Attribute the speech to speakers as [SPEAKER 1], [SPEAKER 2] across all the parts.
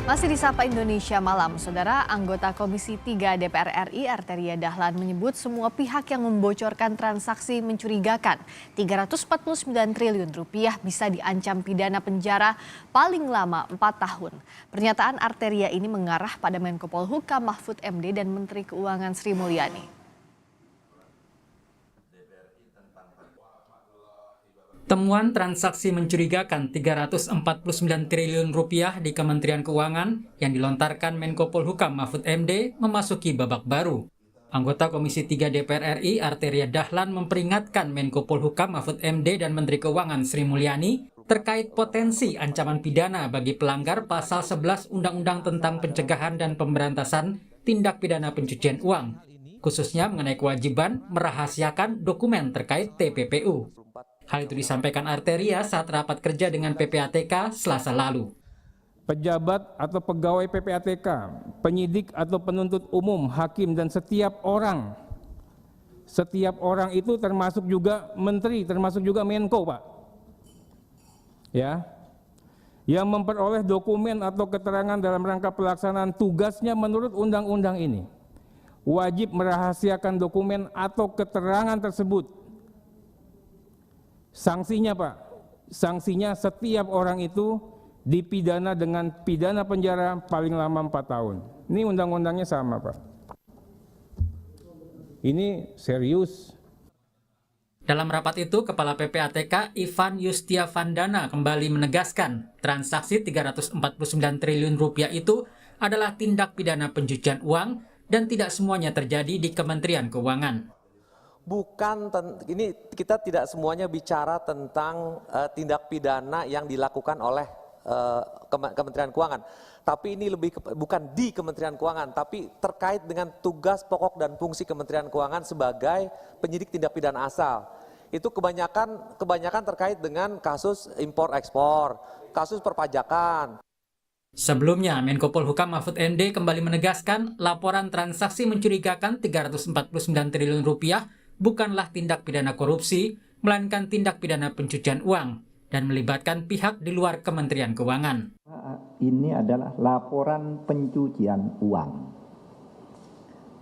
[SPEAKER 1] Masih di Sapa Indonesia Malam, Saudara, anggota Komisi 3 DPR RI Arteria Dahlan menyebut semua pihak yang membocorkan transaksi mencurigakan 349 triliun rupiah bisa diancam pidana penjara paling lama 4 tahun. Pernyataan Arteria ini mengarah pada Menko Polhukam Mahfud MD dan Menteri Keuangan Sri Mulyani.
[SPEAKER 2] Temuan transaksi mencurigakan 349 triliun rupiah di Kementerian Keuangan yang dilontarkan Menko Polhukam Mahfud MD memasuki babak baru. Anggota Komisi 3 DPR RI Arteria Dahlan memperingatkan Menko Polhukam Mahfud MD dan Menteri Keuangan Sri Mulyani terkait potensi ancaman pidana bagi pelanggar pasal 11 Undang-Undang tentang Pencegahan dan Pemberantasan Tindak Pidana Pencucian Uang, khususnya mengenai kewajiban merahasiakan dokumen terkait TPPU. Hal itu disampaikan Arteria saat rapat kerja dengan PPATK Selasa lalu.
[SPEAKER 3] Pejabat atau pegawai PPATK, penyidik atau penuntut umum, hakim, dan setiap orang itu termasuk juga menteri, termasuk juga Menko, Pak. Ya, yang memperoleh dokumen atau keterangan dalam rangka pelaksanaan tugasnya menurut undang-undang ini, wajib merahasiakan dokumen atau keterangan tersebut. Sanksinya, Pak, sanksinya setiap orang itu dipidana dengan pidana penjara paling lama 4 tahun. Ini undang-undangnya sama, Pak. Ini serius.
[SPEAKER 2] Dalam rapat itu, Kepala PPATK Ivan Yustiavandana kembali menegaskan transaksi 349 triliun rupiah itu adalah tindak pidana pencucian uang dan tidak semuanya terjadi di Kementerian Keuangan.
[SPEAKER 4] Ini kita tidak semuanya bicara tentang tindak pidana yang dilakukan oleh Kementerian Keuangan. Tapi ini bukan di Kementerian Keuangan, tapi terkait dengan tugas pokok dan fungsi Kementerian Keuangan sebagai penyidik tindak pidana asal. Itu kebanyakan terkait dengan kasus impor-ekspor, kasus perpajakan.
[SPEAKER 2] Sebelumnya, Menko Polhukam Mahfud MD kembali menegaskan laporan transaksi mencurigakan 349 triliun rupiah bukanlah tindak pidana korupsi, melainkan tindak pidana pencucian uang dan melibatkan pihak di luar Kementerian Keuangan.
[SPEAKER 5] Ini adalah laporan pencucian uang.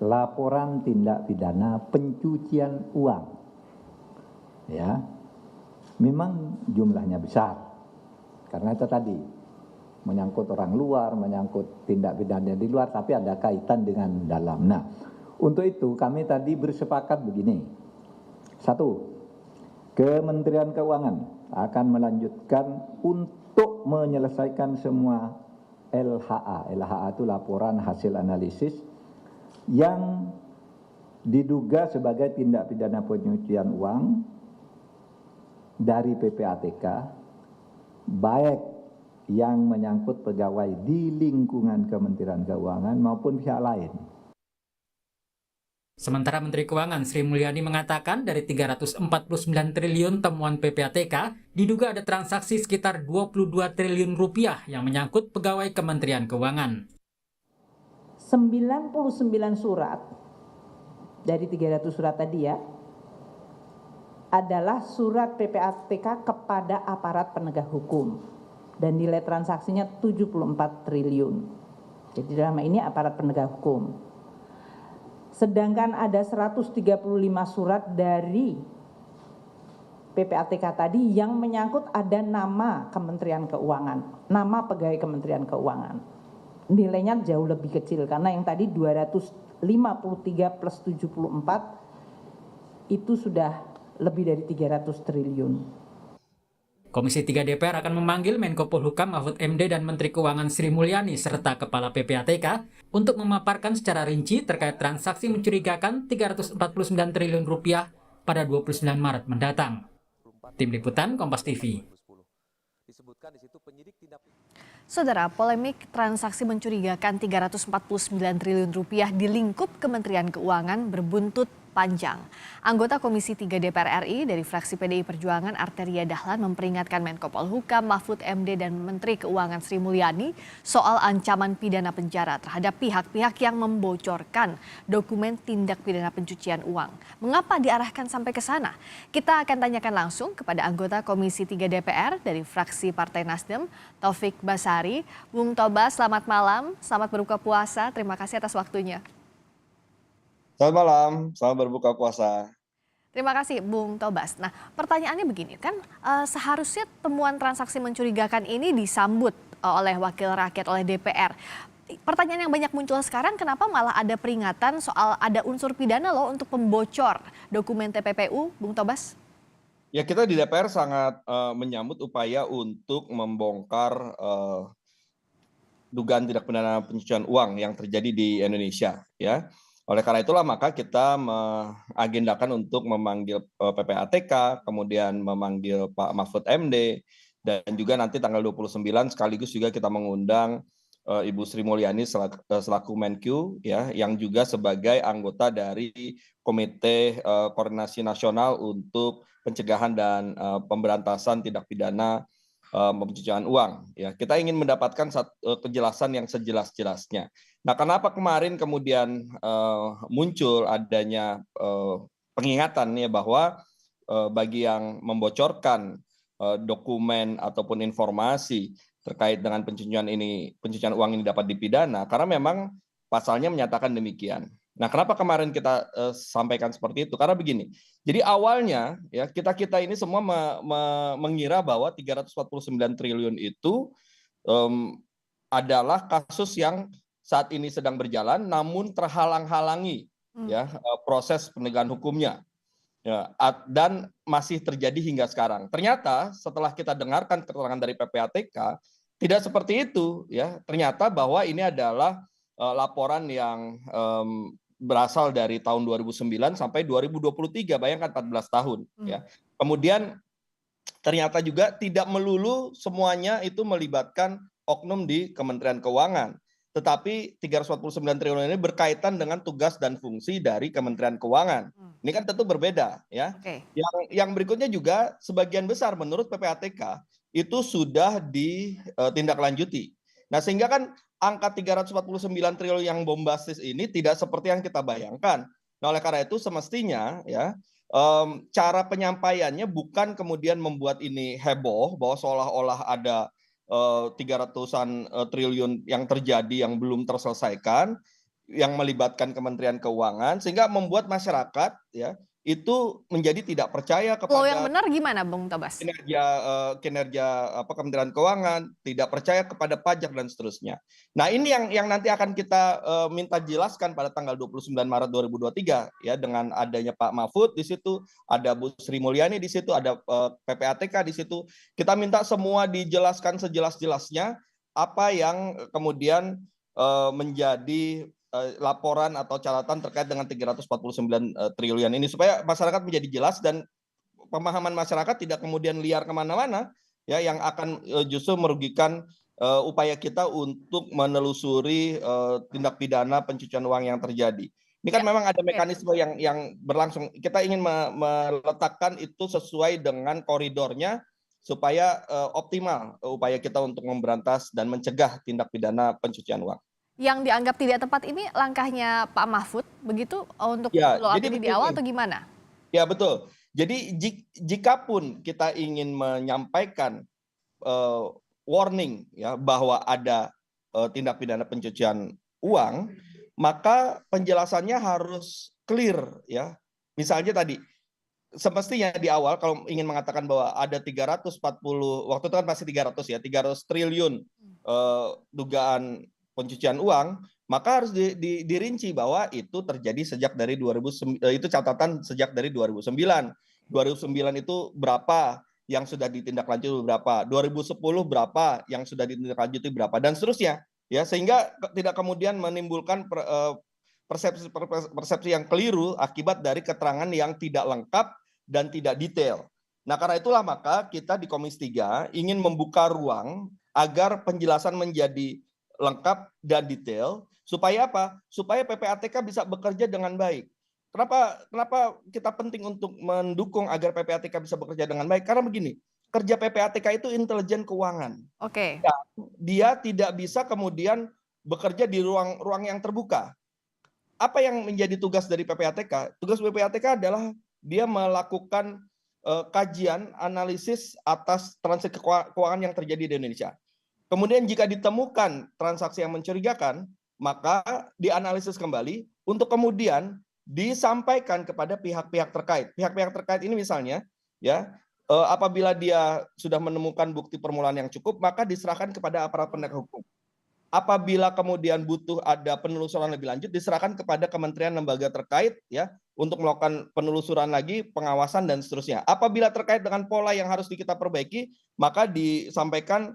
[SPEAKER 5] Laporan tindak pidana pencucian uang. Ya. Memang jumlahnya besar. Karena itu tadi menyangkut orang luar, menyangkut tindak pidana di luar, tapi ada kaitan dengan dalam. Nah, untuk itu kami tadi bersepakat begini. 1. Kementerian Keuangan akan melanjutkan untuk menyelesaikan semua LHA. LHA itu laporan hasil analisis yang diduga sebagai tindak pidana pencucian uang dari PPATK, baik yang menyangkut pegawai di lingkungan Kementerian Keuangan maupun pihak lain.
[SPEAKER 2] Sementara Menteri Keuangan Sri Mulyani mengatakan dari 349 triliun temuan PPATK, diduga ada transaksi sekitar 22 triliun rupiah yang menyangkut pegawai Kementerian Keuangan.
[SPEAKER 6] 99 surat dari 300 surat tadi ya, adalah surat PPATK kepada aparat penegak hukum. Dan nilai transaksinya 74 triliun. Jadi dalam ini aparat penegak hukum. Sedangkan ada 135 surat dari PPATK tadi yang menyangkut ada nama Kementerian Keuangan, nama pegawai Kementerian Keuangan. Nilainya jauh lebih kecil karena yang tadi 253 plus 74 itu sudah lebih dari 300 triliun.
[SPEAKER 2] Komisi 3 DPR akan memanggil Menko Polhukam Mahfud MD dan Menteri Keuangan Sri Mulyani serta Kepala PPATK untuk memaparkan secara rinci terkait transaksi mencurigakan 349 triliun rupiah pada 29 Maret mendatang. Tim Liputan Kompas TV.
[SPEAKER 1] Saudara, polemik transaksi mencurigakan 349 triliun rupiah di lingkup Kementerian Keuangan berbuntut panjang. Anggota Komisi 3 DPR RI dari fraksi PDI Perjuangan Arteria Dahlan memperingatkan Menko Polhukam Mahfud MD dan Menteri Keuangan Sri Mulyani soal ancaman pidana penjara terhadap pihak-pihak yang membocorkan dokumen tindak pidana pencucian uang. Mengapa diarahkan sampai ke sana? Kita akan tanyakan langsung kepada anggota Komisi 3 DPR dari fraksi Partai Nasdem, Taufik Basari. Bung Tobas, selamat malam, selamat berbuka puasa, terima kasih atas waktunya.
[SPEAKER 7] Selamat malam, selamat berbuka puasa.
[SPEAKER 1] Terima kasih Bung Tobas. Nah, pertanyaannya begini kan, seharusnya temuan transaksi mencurigakan ini disambut oleh wakil rakyat, oleh DPR. Pertanyaan yang banyak muncul sekarang, kenapa malah ada peringatan soal ada unsur pidana loh untuk pembocor dokumen TPPU, Bung Tobas?
[SPEAKER 7] Ya, kita di DPR sangat menyambut upaya untuk membongkar dugaan tindak pidana pencucian uang yang terjadi di Indonesia, ya. Oleh karena itulah maka kita mengagendakan untuk memanggil PPATK, kemudian memanggil Pak Mahfud MD, dan juga nanti tanggal 29 sekaligus juga kita mengundang Ibu Sri Mulyani selaku Menkyu, ya, yang juga sebagai anggota dari Komite Koordinasi Nasional untuk Pencegahan dan Pemberantasan Tindak Pidana pencucian uang. Ya, kita ingin mendapatkan kejelasan yang sejelas-jelasnya. Nah, kenapa kemarin kemudian muncul adanya pengingatan ya bahwa bagi yang membocorkan dokumen ataupun informasi terkait dengan pencucian uang ini dapat dipidana, karena memang pasalnya menyatakan demikian. Nah, kenapa kemarin kita sampaikan seperti itu? Karena begini, jadi awalnya ya kita ini semua mengira bahwa 349 triliun itu adalah kasus yang saat ini sedang berjalan, namun terhalang-halangi ya proses penegakan hukumnya. Ya, dan masih terjadi hingga sekarang. Ternyata setelah kita dengarkan keterangan dari PPATK, tidak seperti itu, ya. Ternyata bahwa ini adalah laporan yang berasal dari tahun 2009 sampai 2023, bayangkan 14 tahun. Ya. Kemudian ternyata juga tidak melulu semuanya itu melibatkan oknum di Kementerian Keuangan. Tetapi 349 triliun ini berkaitan dengan tugas dan fungsi dari Kementerian Keuangan. Ini kan tentu berbeda, ya.
[SPEAKER 1] Okay.
[SPEAKER 7] Yang berikutnya juga sebagian besar menurut PPATK itu sudah ditindaklanjuti. Nah, sehingga kan angka 349 triliun yang bombastis ini tidak seperti yang kita bayangkan. Nah, oleh karena itu semestinya ya cara penyampaiannya bukan kemudian membuat ini heboh bahwa seolah-olah ada 300-an triliun yang terjadi yang belum terselesaikan, yang melibatkan Kementerian Keuangan, sehingga membuat masyarakat ya itu menjadi tidak percaya kepada
[SPEAKER 1] yang benar gimana, Bung Tobas?
[SPEAKER 7] kinerja Kementerian Keuangan, tidak percaya kepada pajak dan seterusnya. Nah, ini yang nanti akan kita minta jelaskan pada tanggal 29 Maret 2023 ya, dengan adanya Pak Mahfud di situ, ada Bu Sri Mulyani di situ, ada PPATK di situ. Kita minta semua dijelaskan sejelas-jelasnya apa yang kemudian menjadi laporan atau catatan terkait dengan 349 triliun ini, supaya masyarakat menjadi jelas dan pemahaman masyarakat tidak kemudian liar kemana-mana ya, yang akan justru merugikan upaya kita untuk menelusuri tindak pidana pencucian uang yang terjadi. Ini kan memang ada mekanisme yang berlangsung. Kita ingin meletakkan itu sesuai dengan koridornya supaya optimal upaya kita untuk memberantas dan mencegah tindak pidana pencucian uang.
[SPEAKER 1] Yang dianggap tidak tepat ini langkahnya Pak Mahfud begitu untuk
[SPEAKER 7] ya,
[SPEAKER 1] follow up ini di awal atau gimana?
[SPEAKER 7] Ya, betul. Jadi jikapun kita ingin menyampaikan warning ya bahwa ada tindak pidana pencucian uang, maka penjelasannya harus clear ya. Misalnya tadi semestinya di awal kalau ingin mengatakan bahwa ada 340, waktu itu kan masih 300 ya, 300 triliun dugaan pencucian uang, maka harus dirinci bahwa itu terjadi sejak dari 2009, itu catatan sejak dari 2009. 2009 itu berapa yang sudah ditindaklanjuti berapa, 2010 berapa yang sudah ditindaklanjuti berapa, dan seterusnya. Ya, sehingga tidak kemudian menimbulkan persepsi yang keliru akibat dari keterangan yang tidak lengkap dan tidak detail. Nah, karena itulah maka kita di Komisi 3 ingin membuka ruang agar penjelasan menjadi lengkap dan detail, supaya apa? Supaya PPATK bisa bekerja dengan baik. Kenapa kita penting untuk mendukung agar PPATK bisa bekerja dengan baik? Karena begini, kerja PPATK itu intelijen keuangan.
[SPEAKER 1] Oke.
[SPEAKER 7] Dia tidak bisa kemudian bekerja di ruang yang terbuka. Apa yang menjadi tugas dari PPATK? Tugas PPATK adalah dia melakukan kajian, analisis atas transaksi keuangan yang terjadi di Indonesia. Kemudian jika ditemukan transaksi yang mencurigakan, maka dianalisis kembali untuk kemudian disampaikan kepada pihak-pihak terkait. Pihak-pihak terkait ini misalnya, ya, apabila dia sudah menemukan bukti permulaan yang cukup, maka diserahkan kepada aparat penegak hukum. Apabila kemudian butuh ada penelusuran lebih lanjut, diserahkan kepada kementerian lembaga terkait, ya, untuk melakukan penelusuran lagi, pengawasan dan seterusnya. Apabila terkait dengan pola yang harus kita perbaiki, maka disampaikan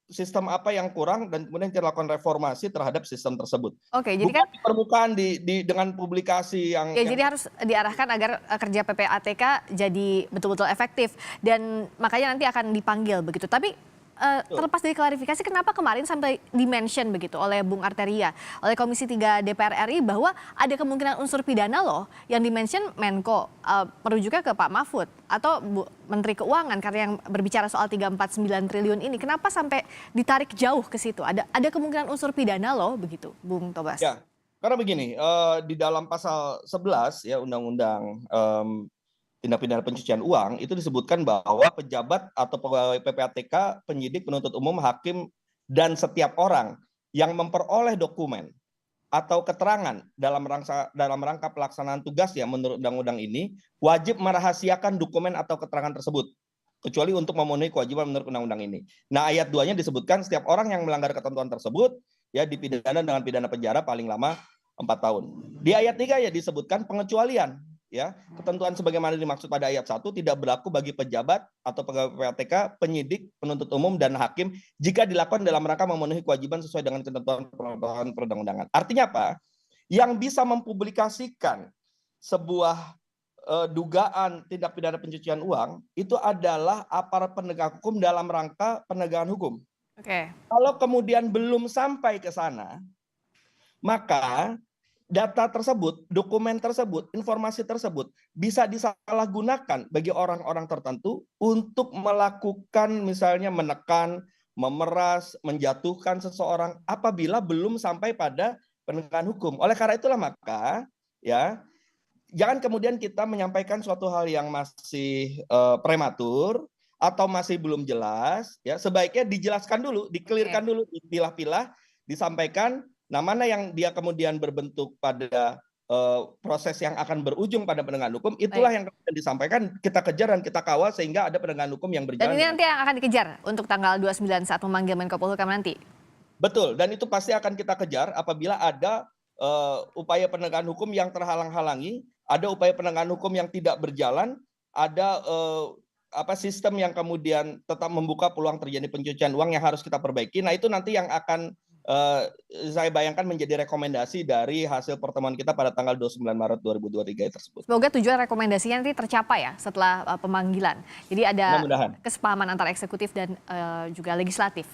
[SPEAKER 7] sistem apa yang kurang dan kemudian kita lakukan reformasi terhadap sistem tersebut.
[SPEAKER 1] Oke, jadi
[SPEAKER 7] bukan
[SPEAKER 1] kan
[SPEAKER 7] di permukaan dengan publikasi yang
[SPEAKER 1] jadi harus diarahkan agar kerja PPATK jadi betul-betul efektif dan makanya nanti akan dipanggil begitu. Tapi terlepas dari klarifikasi, kenapa kemarin sampai di-mention begitu oleh Bung Arteria, oleh Komisi 3 DPR RI bahwa ada kemungkinan unsur pidana loh yang di-mention Menko, merujuknya ke Pak Mahfud atau Menteri Keuangan karena yang berbicara soal 349 triliun ini. Kenapa sampai ditarik jauh ke situ? Ada kemungkinan unsur pidana loh begitu, Bung Tobas?
[SPEAKER 7] Ya, karena begini, di dalam pasal 11 ya Undang-Undang tindak pidana pencucian uang itu disebutkan bahwa pejabat atau pegawai PPATK, penyidik, penuntut umum, hakim, dan setiap orang yang memperoleh dokumen atau keterangan dalam rangka pelaksanaan tugasnya menurut undang-undang ini wajib merahasiakan dokumen atau keterangan tersebut kecuali untuk memenuhi kewajiban menurut undang-undang ini. Nah, ayat 2-nya disebutkan setiap orang yang melanggar ketentuan tersebut ya dipidana dengan pidana penjara paling lama 4 tahun. Di ayat 3 ya disebutkan pengecualian. Ya, ketentuan sebagaimana dimaksud pada ayat 1 tidak berlaku bagi pejabat atau pegawai PPATK, penyidik, penuntut umum, dan hakim jika dilakukan dalam rangka memenuhi kewajiban sesuai dengan ketentuan perundang-undangan. Artinya apa? Yang bisa mempublikasikan sebuah dugaan tindak pidana pencucian uang itu adalah aparat penegak hukum dalam rangka penegakan hukum.
[SPEAKER 1] Oke.
[SPEAKER 7] Kalau kemudian belum sampai ke sana, maka data tersebut, dokumen tersebut, informasi tersebut bisa disalahgunakan bagi orang-orang tertentu untuk melakukan misalnya menekan, memeras, menjatuhkan seseorang apabila belum sampai pada penegakan hukum. Oleh karena itulah maka ya jangan kemudian kita menyampaikan suatu hal yang masih prematur atau masih belum jelas, ya sebaiknya dijelaskan dulu, dikelirkan dulu, dipilah-pilah, disampaikan. Nah, mana yang dia kemudian berbentuk pada proses yang akan berujung pada penegakan hukum, itulah yang kemudian disampaikan, kita kejar dan kita kawal sehingga ada penegakan hukum yang berjalan.
[SPEAKER 1] Dan ini nanti yang akan dikejar untuk tanggal 29 saat memanggil Menko Polhukam nanti?
[SPEAKER 7] Betul, dan itu pasti akan kita kejar apabila ada upaya penegakan hukum yang terhalang-halangi, ada upaya penegakan hukum yang tidak berjalan, ada sistem yang kemudian tetap membuka peluang terjadi pencucian uang yang harus kita perbaiki. Nah, itu nanti yang akan saya bayangkan menjadi rekomendasi dari hasil pertemuan kita pada tanggal 29 Maret 2023 tersebut.
[SPEAKER 1] Semoga tujuan rekomendasinya nanti tercapai ya setelah pemanggilan. Jadi ada kesepahaman antara eksekutif dan juga legislatif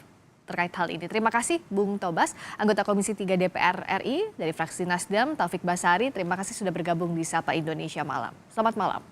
[SPEAKER 1] terkait hal ini. Terima kasih Bung Tobas, anggota Komisi 3 DPR RI dari fraksi Nasdem, Taufik Basari. Terima kasih sudah bergabung di Sapa Indonesia Malam. Selamat malam.